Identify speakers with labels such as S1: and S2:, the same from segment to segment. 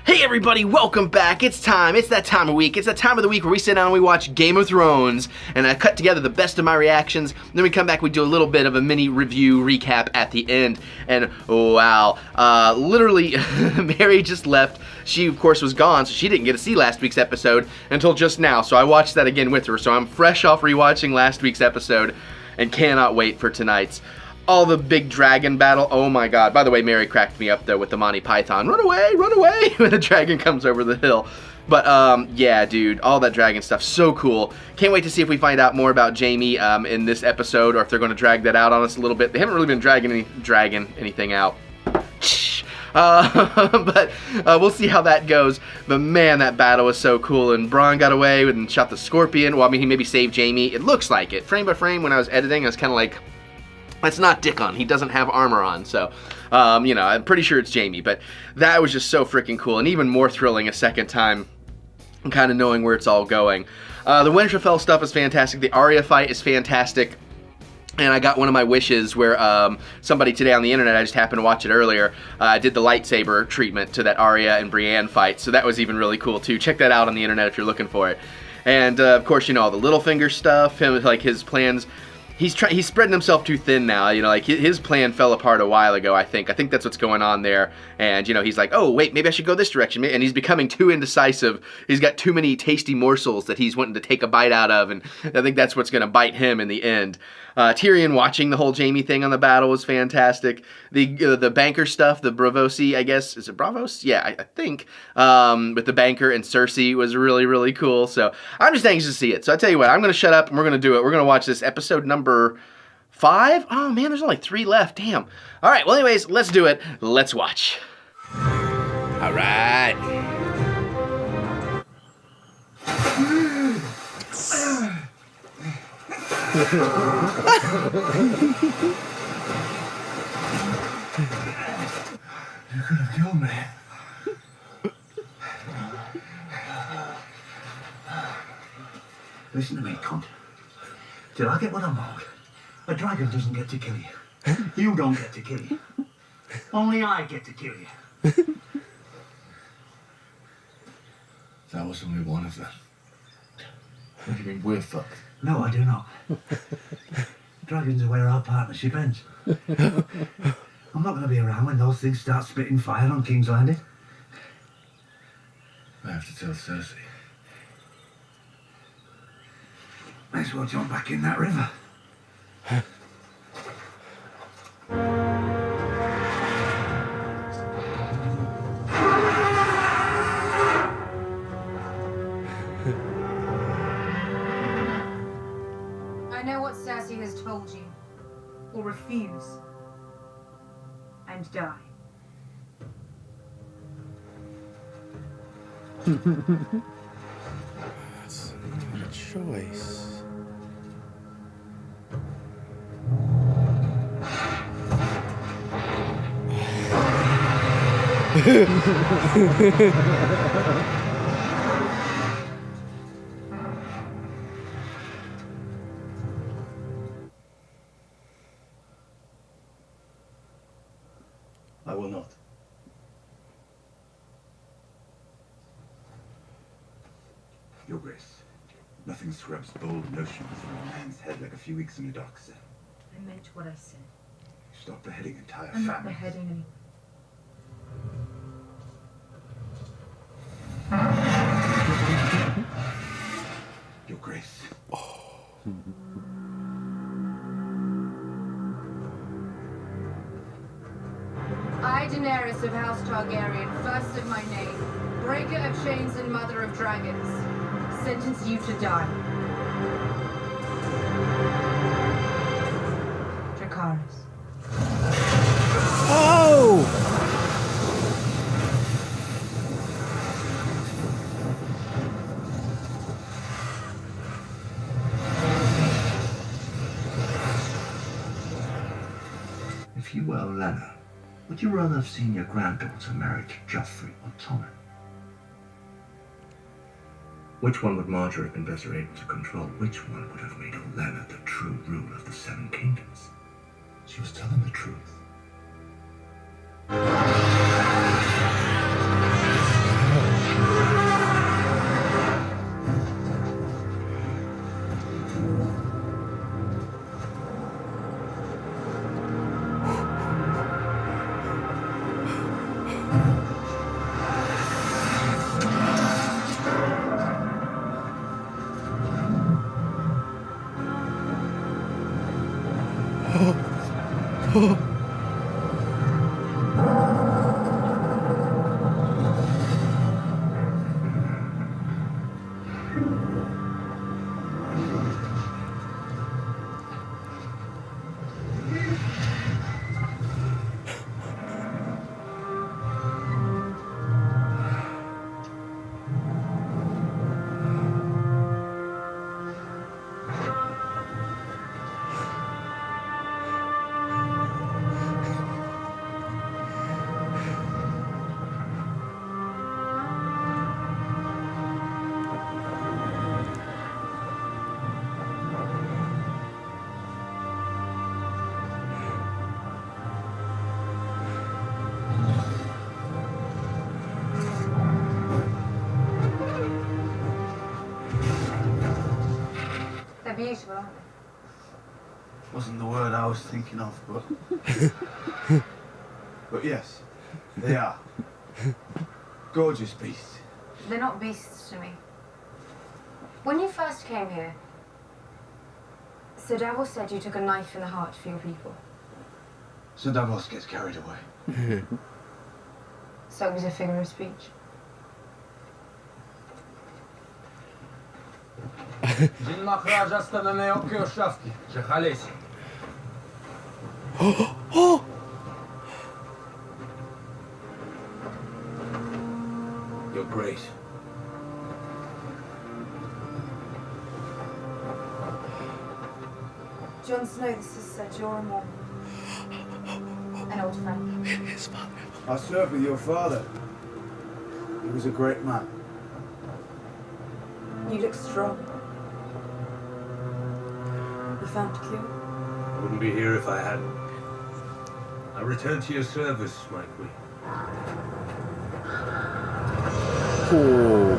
S1: Hey everybody, welcome back. It's time. It's that time of week. It's that time of the week where we sit down and we watch Game of Thrones, and I cut together the best of my reactions. Then we come back, we do a little bit of a mini review recap at the end. And wow, literally, Mary just left. She, of course, was gone, so she didn't get to see last week's episode until just now. So I watched that again with her. So I'm fresh off rewatching last week's episode and cannot wait for tonight's. All the big dragon battle, oh my god. By the way, Mary cracked me up though with the Monty Python, run away, when the dragon comes over the hill. But yeah, dude, all that dragon stuff, so cool. Can't wait to see if we find out more about Jaime in this episode, or if they're going to drag that out on us a little bit. They haven't really been dragging anything out. But we'll see how that goes. But man, that battle was so cool, and Bran got away and shot the scorpion. Well, I mean, he maybe saved Jaime. It looks like it. Frame by frame, when I was editing, I was kind of like, that's not Dickon. He doesn't have armor on, so, you know, I'm pretty sure it's Jaime, but that was just so freaking cool, and even more thrilling a second time, kind of knowing where it's all going. The Winterfell stuff is fantastic. The Arya fight is fantastic. And I got one of my wishes where somebody today on the internet, I just happened to watch it earlier, did the lightsaber treatment to that Arya and Brienne fight, so that was even really cool too. Check that out on the internet if you're looking for it. And of course, you know, all the Littlefinger stuff, him, like his plans. He's spreading himself too thin now, you know, like his plan fell apart a while ago, I think. I think that's what's going on there. And, you know, he's like, oh, wait, maybe I should go this direction. And he's becoming too indecisive. He's got too many tasty morsels that he's wanting to take a bite out of. And I think that's what's going to bite him in the end. Tyrion watching the whole Jaime thing on the battle was fantastic. The banker stuff, the Bravosi, I guess, is it Bravos? Yeah, I think, with the banker and Cersei was really, really cool. So I'm just anxious to see it. So I tell you what, I'm going to shut up and we're going to do it. We're going to watch this episode number 5. Oh man, there's only 3 left. Damn. All right. Well, anyways, let's do it. Let's watch. All right.
S2: You're gonna kill me. Listen to me, cunt. Till I get what I'm owed, a dragon doesn't get to kill you. You don't get to kill you. Only I get to kill you.
S3: That was only one of them. What do you mean we're fucked?
S2: No, I do not. Dragons are where our partnership ends. I'm not going to be around when those things start spitting fire on King's Landing.
S3: I have to tell Cersei.
S2: May as well jump back in that river.
S4: I know what Cersei has told you. Or refuse. And die.
S1: That's not a choice.
S3: I will not.
S5: Your Grace, nothing scrubs bold notions from a man's head like a few weeks in a dark cell.
S4: I meant what I said.
S5: Stop beheading entire
S4: I'm not
S5: families.
S4: beheading any.
S5: Your Grace.
S4: I, Daenerys of House Targaryen, first of my name, breaker of chains and mother of dragons, sentence you to die. Dracarys.
S1: Oh!
S5: If you were Lena, would you rather have seen your granddaughter married to Joffrey or Tommen? Which one would Marjorie have been better able to control? Which one would have made Lena the true ruler of the Seven Kingdoms? She was telling the truth.
S4: beautiful, aren't they?
S2: Wasn't the word I was thinking of, but... but yes, they are. Gorgeous beasts.
S4: They're not beasts to me. When you first came here, Sir Davos said you took a knife in the heart for your people.
S2: Sir Davos gets carried away.
S4: So it was a figure of speech.
S6: Dzień Maharaja stanę oko szafki, że halesi.
S3: Your Grace.
S4: Jon Snow, this is Sir Jorah Mormont. An old friend.
S1: His father.
S2: I served with your father. He was a great man.
S4: You look strong. You found a cure?
S3: I wouldn't be here if I hadn't. I return to your service, my queen.
S1: Oh.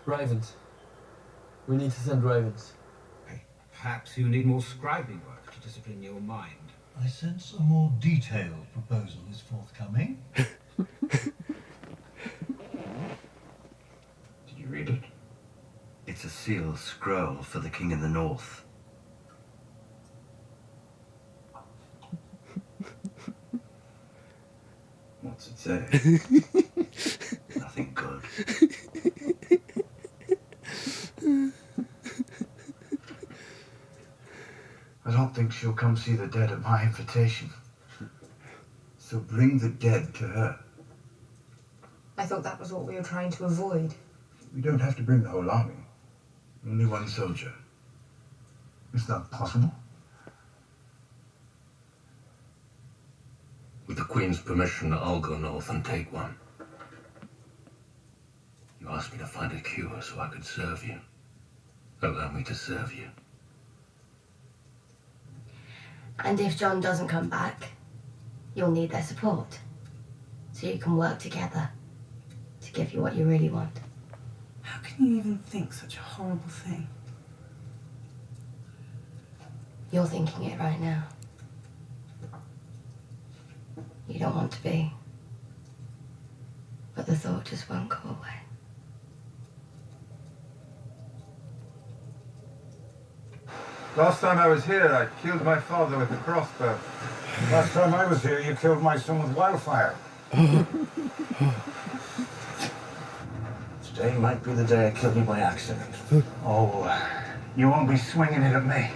S6: Ravens. We need to send ravens.
S7: Perhaps you need more scribing work to discipline your mind.
S5: I sense a more detailed proposal is forthcoming.
S3: Did you read it?
S8: It's a sealed scroll for the king in the north.
S3: What's it say?
S8: Nothing good.
S2: I don't think she'll come see the dead at my invitation. So bring the dead to her.
S4: I thought that was what we were trying to avoid.
S2: We don't have to bring the whole army. Only one soldier. Is that possible?
S3: With the Queen's permission, I'll go north and take one. You asked me to find a cure so I could serve you. Allow me to serve you.
S9: And if Jon doesn't come back, you'll need their support. So you can work together to give you what you really want.
S10: How can you even think such a horrible thing?
S9: You're thinking it right now. You don't want to be. But the thought just won't go away.
S2: Last time I was here, I killed my father with a crossbow. Last time I was here, you killed my son with wildfire.
S5: Today might be the day I kill you by accident.
S2: Oh, you won't be swinging it at me.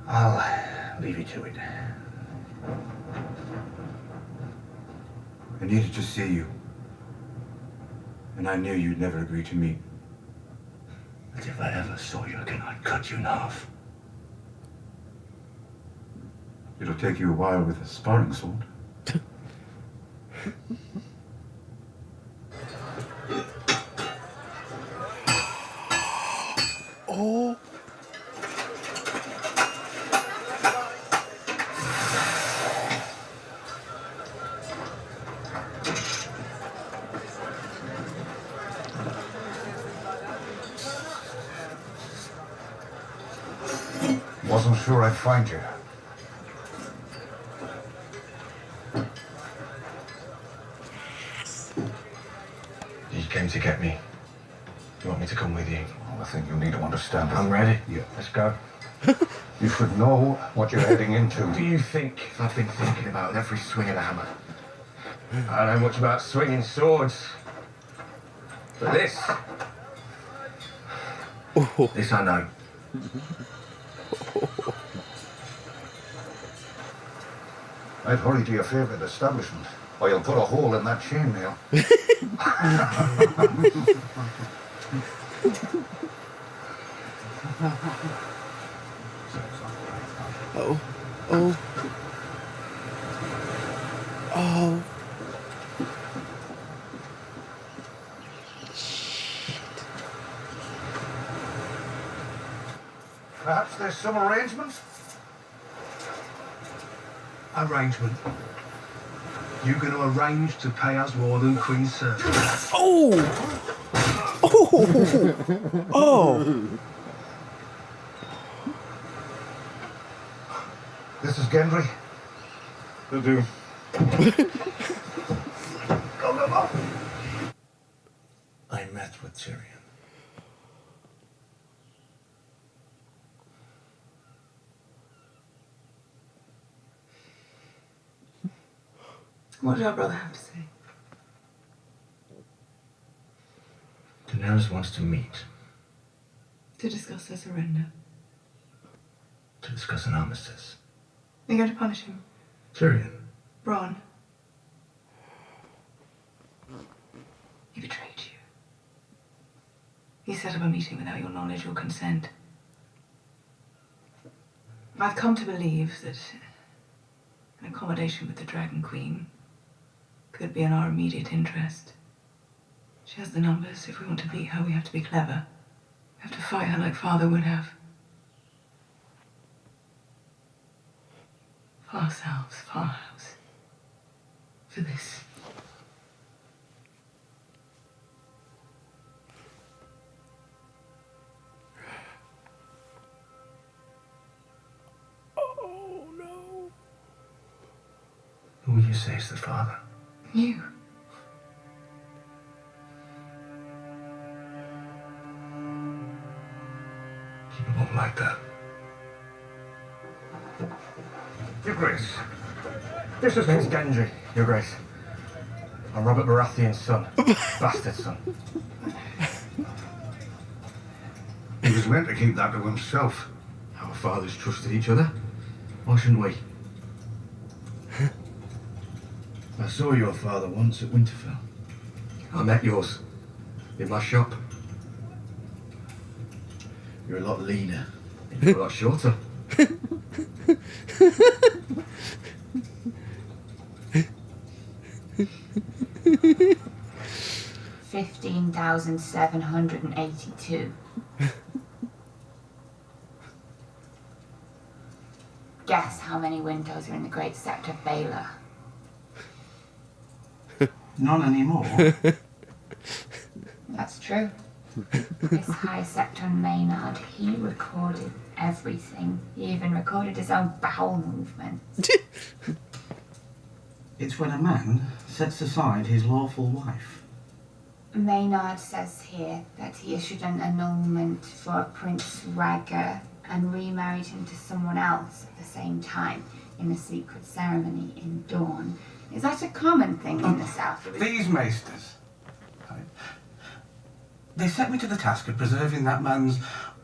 S2: I'll leave you to it. I needed to see you. And I knew you'd never agree to meet.
S5: But if I ever saw you again, I'd cut you in half.
S2: It'll take you a while with a sparring sword.
S1: Oh.
S2: Wasn't sure I'd find you.
S5: You came to get me. You want me to come with you?
S2: Oh, I think you need to understand.
S5: I'm ready.
S2: Yeah.
S5: Let's go.
S2: You should know what you're heading into.
S5: What do you think I've been thinking about every swing of the hammer? I don't know much about swinging swords. But this... This I know.
S2: I'd hurry to your favourite establishment, or you'll put a hole in that chainmail.
S1: Oh. Oh. Oh.
S3: there some arrangement?
S2: Arrangement. You're going to arrange to pay us more than Queen Cersei.
S11: Oh! Oh! Oh!
S3: This is Gendry. Will do. Go, go, go!
S5: I met with Tyrion.
S10: What did our brother have to say?
S5: Daenerys wants to meet,
S10: To discuss her surrender.
S5: to discuss an armistice.
S10: Are you going to punish him?
S5: Tyrion,
S10: Bran. He betrayed you. He set up a meeting without your knowledge or consent. I've come to believe that an accommodation with the Dragon Queen could be in our immediate interest. She has the numbers. If we want to beat her, we have to be clever. We have to fight her like Father would have. For ourselves, for our house. For this.
S11: Oh no.
S5: who will you say is the father?
S10: You.
S5: Keep it on like that.
S3: Your Grace. This is Prince Gendry, Your Grace. I'm Robert Baratheon's son. Bastard son. He was meant to keep that to himself. Our fathers trusted each other. Why shouldn't we? I saw your father once at Winterfell. I met yours. In my shop. You're a lot leaner. You're a lot shorter.
S9: 15,782. Guess how many windows are in the Great Sector of Baylor?
S2: None anymore.
S9: That's true. This High Sector Maynard, he recorded everything. He even recorded his own bowel movements.
S2: It's when a man sets aside his lawful wife.
S9: Maynard says here that he issued an annulment for Prince Rhaegar and remarried him to someone else at the same time in a secret ceremony in Dawn. Is that a common thing in the South?
S7: These maesters, they set me to the task of preserving that man's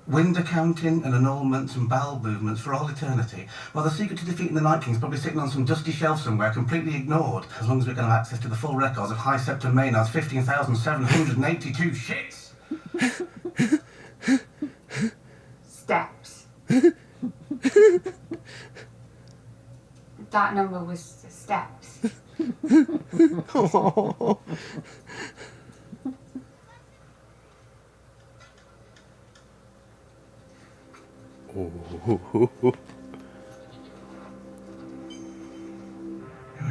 S7: wind accounting and annulments and bowel movements for all eternity, while the secret to defeating the Night King's probably sitting on some dusty shelf somewhere, completely ignored, as long as we're going to have access to the full records of High Septon Maynard's 15,782 shits.
S9: Steps. That number was the steps.
S11: Oh.
S5: You're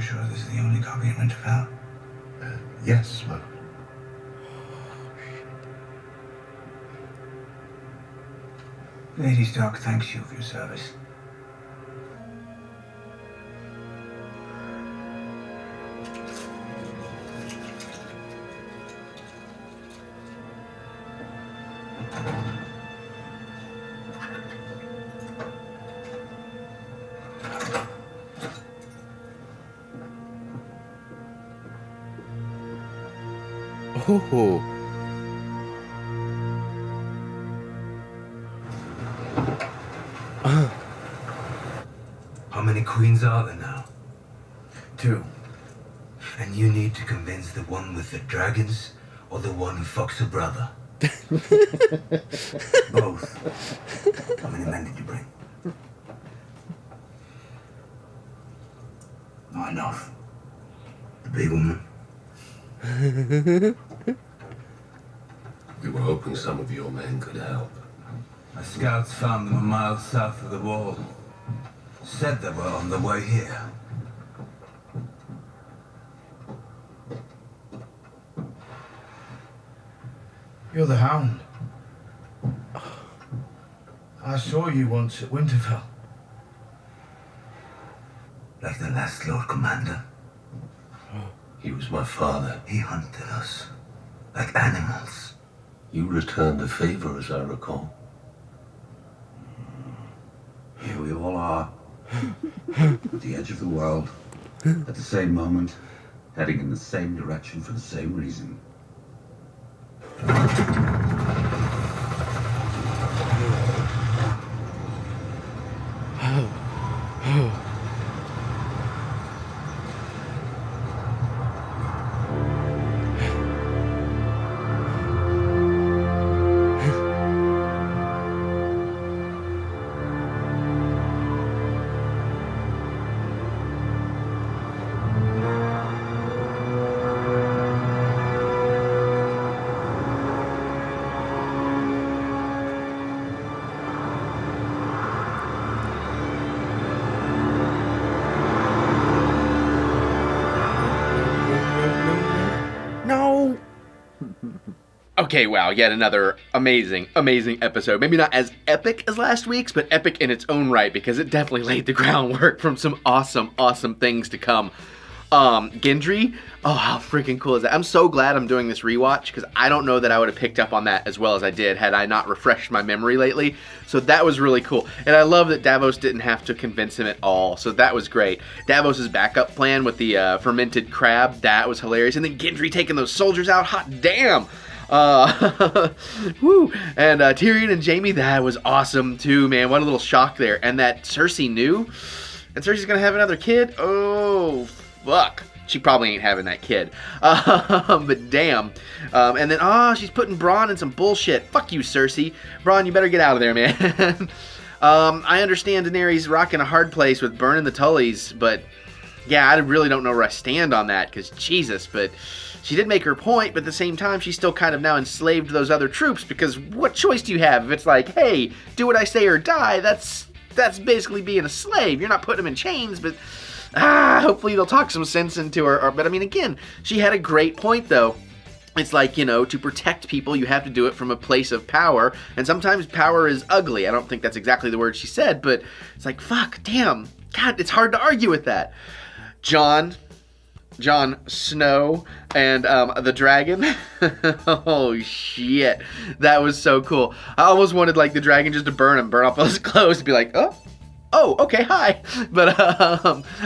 S5: sure this is the only copy in Winterfell? Yes, but...
S7: Lady Stark thanks you for your service.
S11: Oh.
S8: How many queens are there now?
S3: 2.
S8: And you need to convince the one with the dragons or the one who fucks her brother?
S3: Both.
S8: How many men did you bring?
S3: Not enough.
S8: The big woman?
S3: We were hoping some of your men could help.
S8: My scouts found them a mile south of the wall. Said they were on the way here.
S2: You're the Hound. I saw you once at Winterfell.
S8: Like the last Lord Commander.
S5: He was my father.
S8: He hunted us. Like animals.
S5: You returned the favor, as I recall.
S12: Here we all are. At the edge of the world. At the same moment. Heading in the same direction for the same reason.
S11: No.
S1: Okay, wow, yet another amazing, amazing episode. Maybe not as epic as last week's, but epic in its own right, because it definitely laid the groundwork from some awesome, awesome things to come. Gendry, oh, how freaking cool is that? I'm so glad I'm doing this rewatch, because I don't know that I would have picked up on that as well as I did had I not refreshed my memory lately. So that was really cool. And I love that Davos didn't have to convince him at all, so that was great. Davos's backup plan with the fermented crab, that was hilarious. And then Gendry taking those soldiers out, hot damn! Woo! And Tyrion and Jaime, that was awesome too, man. What a little shock there. And that Cersei knew, and Cersei's gonna have another kid? Oh, fuck. She probably ain't having that kid. But damn. And then, she's putting Bran in some bullshit. Fuck you, Cersei. Bran, you better get out of there, man. I understand Daenerys rocking a hard place with burning the Tullys, but yeah, I really don't know where I stand on that, because Jesus, but she did make her point, but at the same time, she's still kind of now enslaved to those other troops, because what choice do you have? If it's like, hey, do what I say or die, that's basically being a slave. You're not putting them in chains, but hopefully they'll talk some sense into her. But I mean, again, she had a great point, though. It's like, you know, to protect people, you have to do it from a place of power, and sometimes power is ugly. I don't think that's exactly the word she said, but it's like, fuck, damn, God, it's hard to argue with that. Jon Snow and the dragon. Oh shit, that was so cool. I almost wanted like the dragon just to burn off all his clothes and be like, oh, okay, hi. But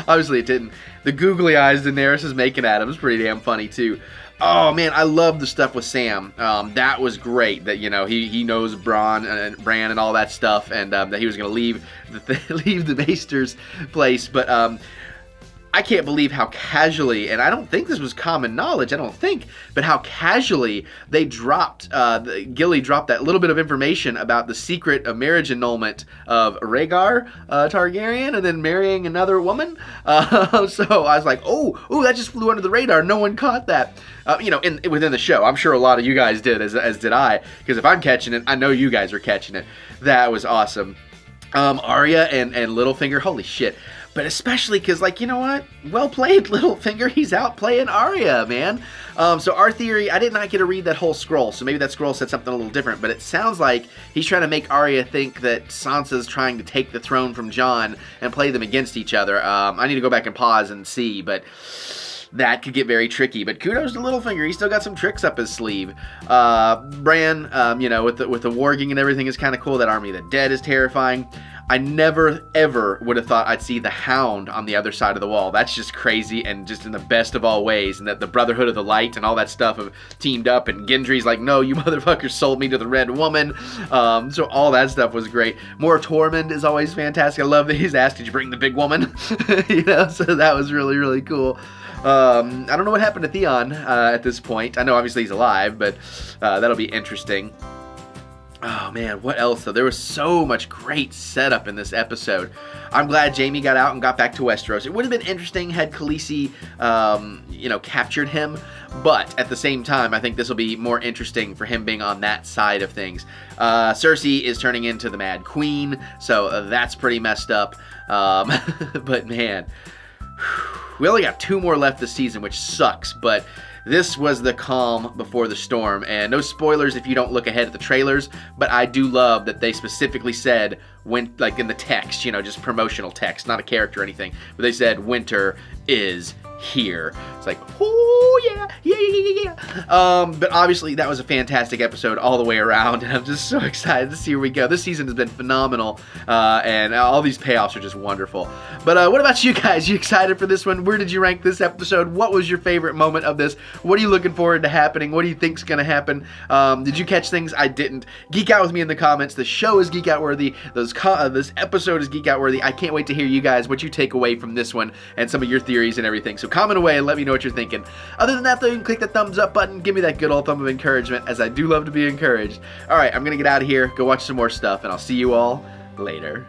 S1: obviously it didn't. The googly eyes Daenerys is making at him is pretty damn funny too. Oh man, I love the stuff with Sam. That was great. That, you know, he knows Bran and all that stuff, and that he was gonna leave the Maester's place, but I can't believe how casually, and I don't think this was common knowledge, but how casually they dropped, Gilly dropped that little bit of information about the secret marriage annulment of Rhaegar Targaryen and then marrying another woman. So I was like, oh, that just flew under the radar. No one caught that. You know, within the show. I'm sure a lot of you guys did, as did I, because if I'm catching it, I know you guys are catching it. That was awesome. Arya and Littlefinger, holy shit. But especially because, like, you know what? Well played, Littlefinger. He's out playing Arya, man. So our theory, I did not get to read that whole scroll, so maybe that scroll said something a little different, but it sounds like he's trying to make Arya think that Sansa's trying to take the throne from Jon and play them against each other. I need to go back and pause and see, but that could get very tricky. But kudos to Littlefinger. He's still got some tricks up his sleeve. Bran, you know, with the warging and everything is kind of cool. That Army of the Dead is terrifying. I never, ever would have thought I'd see the Hound on the other side of the wall. That's just crazy, and just in the best of all ways. And that the Brotherhood of the Light and all that stuff have teamed up, and Gendry's like, no, you motherfuckers sold me to the Red Woman. So all that stuff was great. More Tormund is always fantastic. I love that he's asked, did you bring the big woman? You know, so that was really, really cool. I don't know what happened to Theon at this point. I know obviously he's alive, but that'll be interesting. Oh man, what else though? There was so much great setup in this episode. I'm glad Jaime got out and got back to Westeros. It would have been interesting had Khaleesi, captured him, but at the same time, I think this will be more interesting for him being on that side of things. Cersei is turning into the Mad Queen, so that's pretty messed up. But man, we only got 2 more left this season, which sucks, but this was the calm before the storm, and no spoilers if you don't look ahead at the trailers, but I do love that they specifically said, when, like in the text, just promotional text, not a character or anything, but they said winter is here. It's like, oh yeah. But obviously that was a fantastic episode all the way around, and I'm just so excited to see where we go. This season has been phenomenal, and all these payoffs are just wonderful. But what about you guys? You excited for this one? Where did you rank this episode? What was your favorite moment of this? What are you looking forward to happening? What do you think's gonna happen? Did you catch things I didn't? Geek out with me in the comments. The show is geek out worthy. This episode is geek out worthy. I can't wait to hear you guys what you take away from this one and some of your theories and everything. So comment away and let me know what you're thinking. Other than that though, you can click the thumbs up button, give me that good old thumb of encouragement, as I do love to be encouraged. Alright, I'm gonna get out of here, go watch some more stuff, and I'll see you all later.